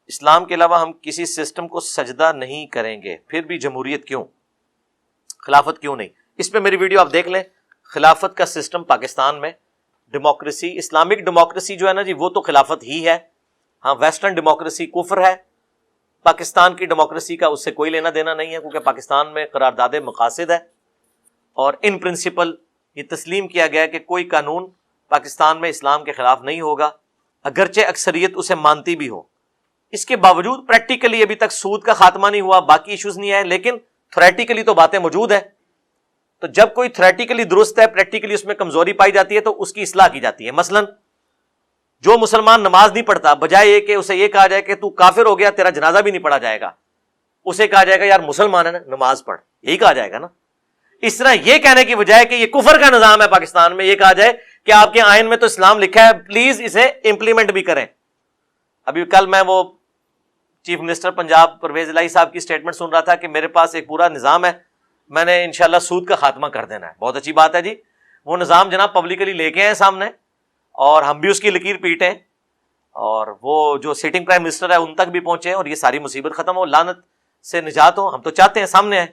اسلام کے علاوہ ہم کسی سسٹم کو سجدہ نہیں کریں گے، پھر بھی جمہوریت کیوں، خلافت کیوں نہیں؟ اس پہ میری ویڈیو آپ دیکھ لیں. خلافت کا سسٹم پاکستان میں، ڈیموکریسی، اسلامک ڈیموکریسی جو ہے نا جی، وہ تو خلافت ہی ہے. ہاں ویسٹرن ڈیموکریسی کفر ہے، پاکستان کی ڈیموکریسی کا اس سے کوئی لینا دینا نہیں ہے، کیونکہ پاکستان میں قرارداد مقاصد ہے اور ان پرنسپل یہ تسلیم کیا گیا ہے کہ کوئی قانون پاکستان میں اسلام کے خلاف نہیں ہوگا، اگرچہ اکثریت اسے مانتی بھی ہو. اس کے باوجود پریکٹیکلی ابھی تک سود کا خاتمہ نہیں ہوا، باقی ایشوز نہیں آئے، لیکن تھریٹیکلی تو باتیں موجود ہیں. تو جب کوئی تھریٹیکلی درست ہے، پریکٹیکلی اس میں کمزوری پائی جاتی ہے، تو اس کی اصلاح کی جاتی ہے. مثلا جو مسلمان نماز نہیں پڑھتا، بجائے یہ کہ اسے یہ کہا جائے کہ تو کافر ہو گیا، تیرا جنازہ بھی نہیں پڑھا جائے گا، اسے کہا جائے گا یار مسلمان ہے نا، نماز پڑھ، یہی کہا جائے گا نا. اس طرح یہ کہنے کی بجائے کہ یہ کفر کا نظام ہے پاکستان میں، یہ کہا جائے کہ آپ کے آئین میں تو اسلام لکھا ہے، پلیز اسے امپلیمنٹ بھی کریں. ابھی کل میں وہ چیف منسٹر پنجاب پرویز الہی صاحب کی سٹیٹمنٹ سن رہا تھا کہ میرے پاس ایک پورا نظام ہے، میں نے انشاءاللہ سود کا خاتمہ کر دینا ہے. بہت اچھی بات ہے جی. وہ نظام جناب پبلکلی لے کے آئے سامنے، اور ہم بھی اس کی لکیر پیٹیں، اور وہ جو سٹنگ پرائم منسٹر ہے ان تک بھی پہنچے، اور یہ ساری مصیبت ختم ہو، لعنت سے نجات ہو. ہم تو چاہتے ہیں سامنے آئے.